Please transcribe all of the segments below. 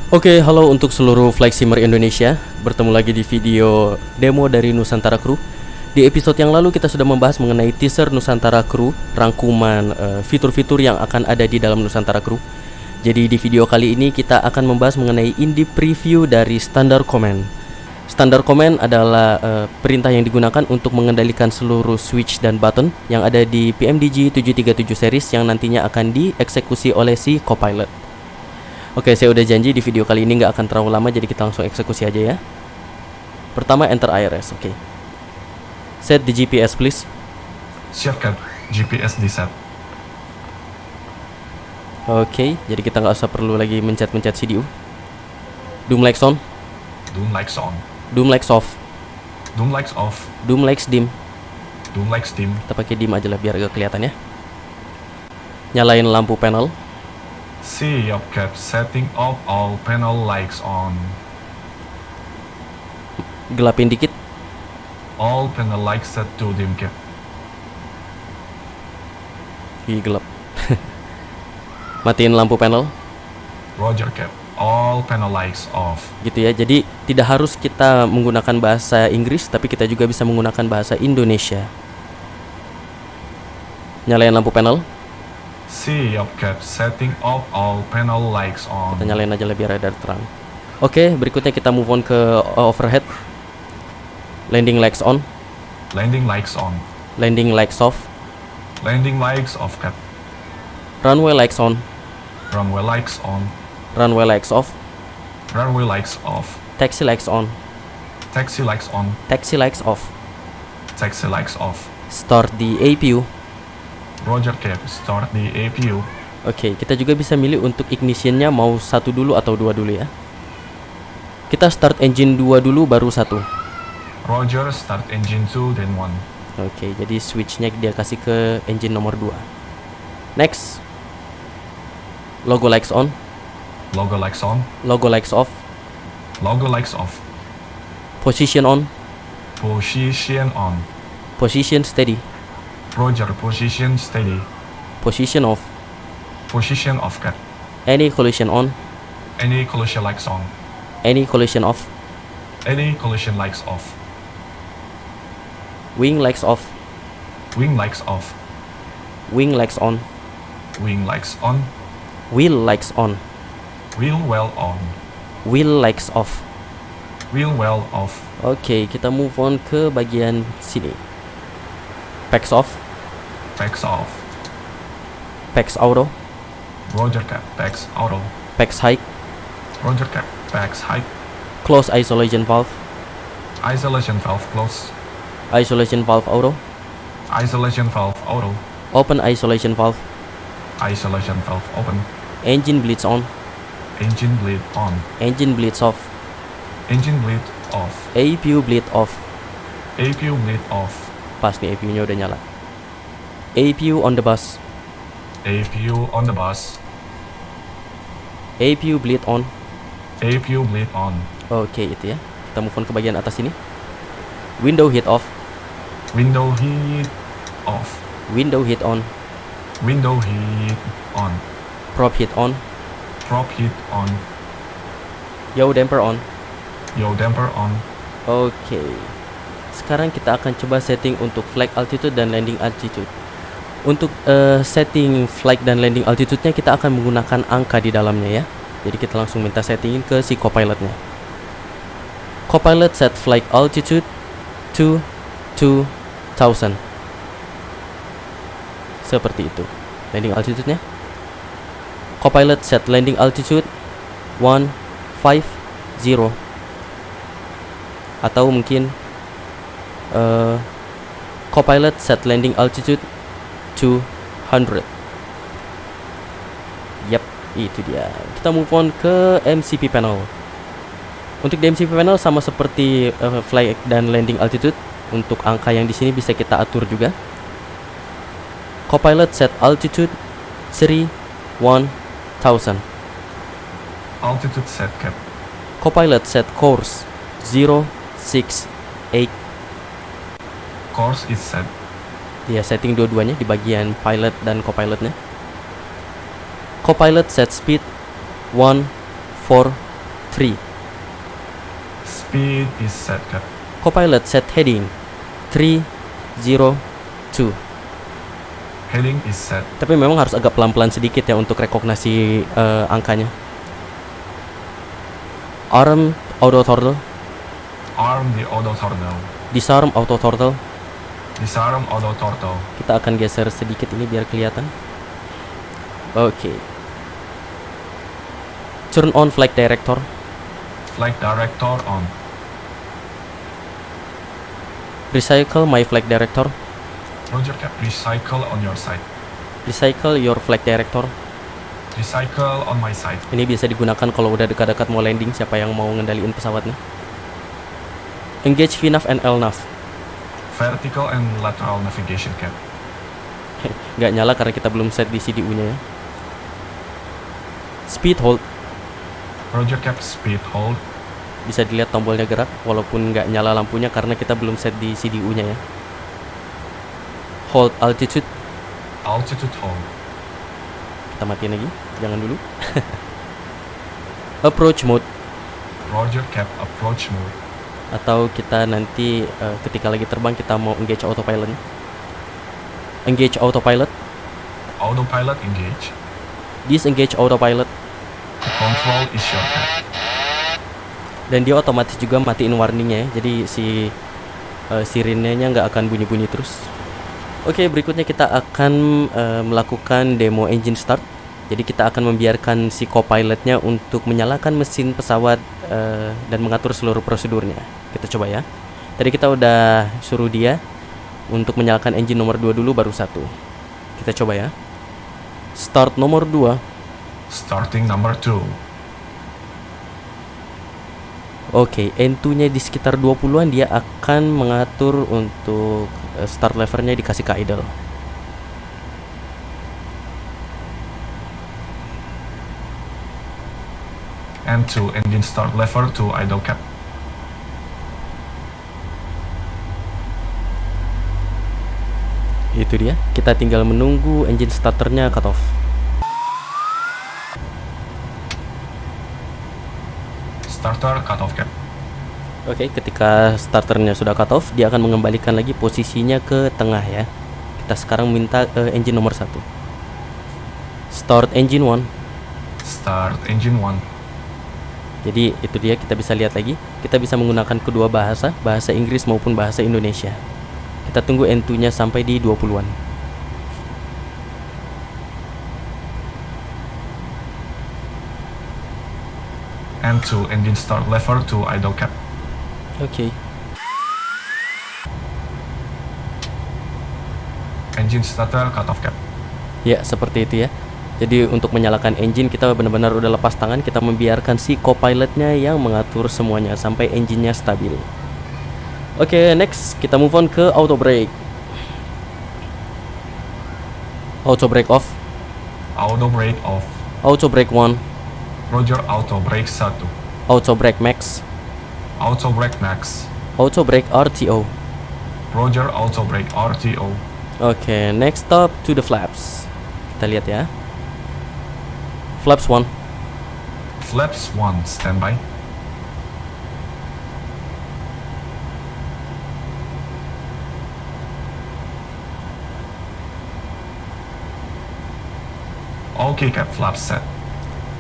Oke, halo untuk seluruh flight simmer Indonesia. Bertemu lagi di video demo dari Nusantara Crew. Di episode yang lalu kita sudah membahas mengenai teaser Nusantara Crew, rangkuman fitur-fitur yang akan ada di dalam Nusantara Crew. Jadi di video kali ini kita akan membahas mengenai in-depth preview dari Standard Command. Standard Command adalah perintah yang digunakan untuk mengendalikan seluruh switch dan button yang ada di PMDG 737 series yang nantinya akan dieksekusi oleh si Copilot. Oke, saya udah janji di video kali ini nggak akan terlalu lama, jadi kita langsung eksekusi aja ya. Pertama, enter IRS, oke. Set the GPS please. Siap, Cap. GPS di set. Oke, jadi kita nggak usah perlu lagi mencet-mencet CDU. Doom lights on. Doom lights on. Doom lights off. Doom lights off. Doom lights dim. Doom lights dim. Kita pakai dim aja lah biar agak kelihatan ya. Nyalain lampu panel. Siap, Cap. Setting off all panel lights on. Gelapin dikit. All panel lights set to dim, Cap. Ih, gelap. Matiin lampu panel. Roger, Cap. All panel lights off. Gitu ya. Jadi tidak harus kita menggunakan bahasa Inggris, tapi kita juga bisa menggunakan bahasa Indonesia. Nyalain lampu panel. Siap, Cap. Setting off all panel lights on. Kita nyalain aja lah biar ada terang. Oke, berikutnya kita move on ke overhead. Landing lights on. Landing lights on. Landing lights off. Landing lights off, Cap. Runway lights on. Runway lights on. Runway lights off. Runway lights off. Taxi lights on. Taxi lights on. Taxi lights off. Taxi lights off. Start the APU. Roger, Cap. Start the APU. Oke, kita juga bisa milih untuk ignitionnya mau satu dulu atau dua dulu ya. Kita start engine 2 dulu baru satu. Roger, start engine 2 then 1. Oke, jadi switchnya dia kasih ke engine nomor 2. Next. Logo lights on. Logo lights on. Logo lights off. Logo lights off. Position on. Position on. Position steady. Roger, position steady. Position off. Position off, Cap. Any collision on. Any collision lights on. Any collision off. Any collision lights off. Wing lights off. Wing lights off. Wing lights on. Wing lights on. Wheel lights on. Wheel well on. Wheel lights off. Wheel well off. Oke, kita move on ke bagian sini. Packs off. Packs off. Packs auto. Roger, Cap. Packs auto. Packs high. Roger, Cap. Packs high. Close isolation valve. Isolation valve close. Isolation valve auto. Isolation valve auto. Open isolation valve. Isolation valve open. Engine bleeds on. Engine bleed on. Engine bleeds off. Engine bleed off. APU bleed off. APU bleed off. Pas nih APU-nya udah nyala. APU on the bus. APU on the bus. APU bleed on. APU bleed on. Oke, itu ya. Kita move on ke bagian atas ini. Window heat off. Window heat off. Window heat on. Window heat on. Prop heat on. Prop heat on. Yaw damper on. Yaw damper on. Oke. Sekarang kita akan coba setting untuk flight altitude dan landing altitude. Untuk setting flight dan landing altitude-nya kita akan menggunakan angka di dalamnya ya. Jadi kita langsung minta settingin ke si copilotnya. Copilot set flight altitude to 2000. Seperti itu. Landing altitude-nya. Copilot set landing altitude 150. Atau mungkin Copilot set landing altitude 200. Yap, itu dia. Kita move on ke MCP panel. Untuk di MCP panel sama seperti flight dan landing altitude. Untuk angka yang di sini bisa kita atur juga. Copilot set altitude 1000. Altitude set, Cap. Copilot set course 068. Course is set. Dia setting dua-duanya di bagian pilot dan copilotnya. Copilot set speed 140 3. Speed is set, Cap. Copilot set heading 3, 0, 2. Heading is set. Tapi memang harus agak pelan-pelan sedikit ya untuk rekognisi angkanya. Arm auto throttle. Arm the auto throttle. Disarm auto throttle. Disarm auto throttle. Kita akan geser sedikit ini biar kelihatan. Oke. Turn on flight director. Flight director on. Recycle my flight director. Roger, Cap. Recycle on your side. Recycle your flight director. Recycle on my side. Ini bisa digunakan kalau udah dekat-dekat mau landing, siapa yang mau ngendaliin pesawatnya. Engage VNAV and LNAV. Vertical and lateral navigation, Cap. Nggak nyala karena kita belum set di CDU-nya ya. Speed hold. Roger, Cap. Speed hold. Bisa dilihat tombolnya gerak walaupun nggak nyala lampunya karena kita belum set di CDU-nya ya. Hold altitude. Altitude hold. Kita matiin lagi, jangan dulu. Approach mode. Roger, Cap. Approach mode. Atau kita nanti ketika lagi terbang kita mau engage autopilot. Engage autopilot. Autopilot engage. Disengage autopilot. The control is your Cap. Dan dia otomatis juga matiin warningnya ya. Jadi si sirenenya nggak akan bunyi-bunyi terus. Oke, berikutnya kita akan melakukan demo engine start. Jadi kita akan membiarkan si copilotnya untuk menyalakan mesin pesawat dan mengatur seluruh prosedurnya. Kita coba ya. Tadi kita udah suruh dia untuk menyalakan engine nomor 2 dulu baru 1. Kita coba ya. Start nomor 2. Starting number 2. Oke, N2-nya di sekitar 20-an dia akan mengatur untuk start levernya dikasih ke idle. N2 engine start lever to idle, Cap. Itu dia. Kita tinggal menunggu engine starternya cut off. Starter cut off, Cap. Oke, ketika starternya sudah cut off, dia akan mengembalikan lagi posisinya ke tengah ya. Kita sekarang minta engine nomor 1. Start engine 1. Start engine 1. Jadi itu dia, kita bisa lihat lagi. Kita bisa menggunakan kedua bahasa, bahasa Inggris maupun bahasa Indonesia. Kita tunggu N2-nya sampai di 20-an. N2 engine start lever to idle, Cap. Oke. Engine starter cut off, Cap. Ya, seperti itu ya. Jadi untuk menyalakan engine kita benar-benar udah lepas tangan, kita membiarkan si copilotnya yang mengatur semuanya sampai engine-nya stabil. Oke, next kita move on ke auto brake. Auto brake off. Auto brake off. Auto brake 1. Roger, auto brake 1. Auto brake max. Auto brake max. Auto brake RTO. Roger, auto brake RTO. Oke, next stop to the flaps. Kita lihat ya. Flaps 1. Flaps 1, standby. Okay, Cap. Flaps set.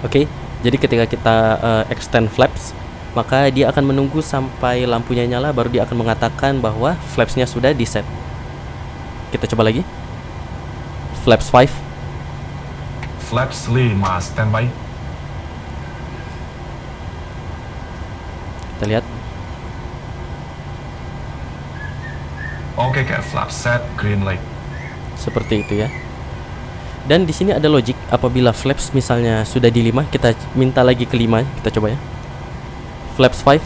Oke, jadi ketika kita extend flaps, maka dia akan menunggu sampai lampunya nyala, baru dia akan mengatakan bahwa flapsnya sudah di set. Kita coba lagi. Flaps 5. Flaps 5, standby. Kita lihat. Okay, Cap. Flaps set, green light. Seperti itu ya. Dan di sini ada logic, apabila flaps misalnya sudah di 5, kita minta lagi ke 5. Kita coba ya. Flaps 5.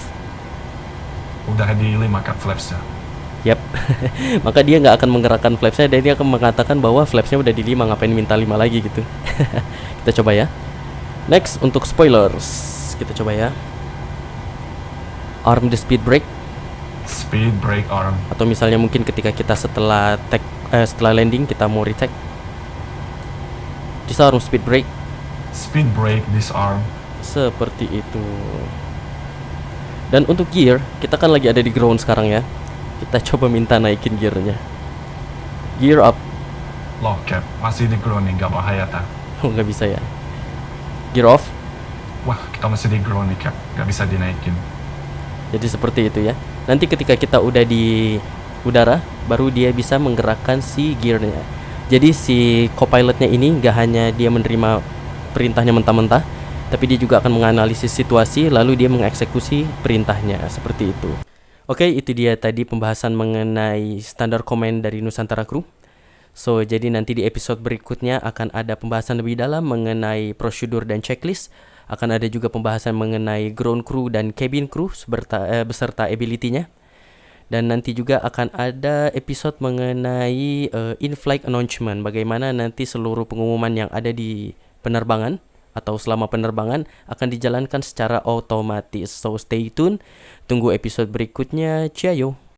Udah di 5, Cap, flapsnya. Yap. Maka dia nggak akan menggerakkan flapsnya dan dia akan mengatakan bahwa flapsnya udah di 5, ngapain minta 5 lagi gitu. Kita coba ya. Next untuk spoilers. Kita coba ya. Arm the speed brake. Speed brake arm. Atau misalnya mungkin ketika kita setelah landing kita mau retake. Disarm speed brake. Speed brake disarm. Seperti itu. Dan untuk gear, kita kan lagi ada di ground sekarang ya. Kita coba minta naikin gearnya. Gear up. Loh Cap, masih di ground nih, gak bahaya ta? Oh, nggak bisa ya. Gear off. Wah, kita masih di ground nih Cap, gak bisa dinaikin. Jadi seperti itu ya. Nanti ketika kita udah di udara, baru dia bisa menggerakkan si gearnya. Jadi si co-pilotnya ini gak hanya dia menerima perintahnya mentah-mentah, tapi dia juga akan menganalisis situasi, lalu dia mengeksekusi perintahnya. Seperti itu. Oke, itu dia tadi pembahasan mengenai standar command dari Nusantara Crew. So, jadi nanti di episode berikutnya akan ada pembahasan lebih dalam mengenai prosedur dan checklist. Akan ada juga pembahasan mengenai ground crew dan cabin crew beserta ability-nya. Dan nanti juga akan ada episode mengenai in-flight announcement. Bagaimana nanti seluruh pengumuman yang ada di penerbangan atau selama penerbangan akan dijalankan secara otomatis. So, stay tune. Tunggu episode berikutnya. Ciao.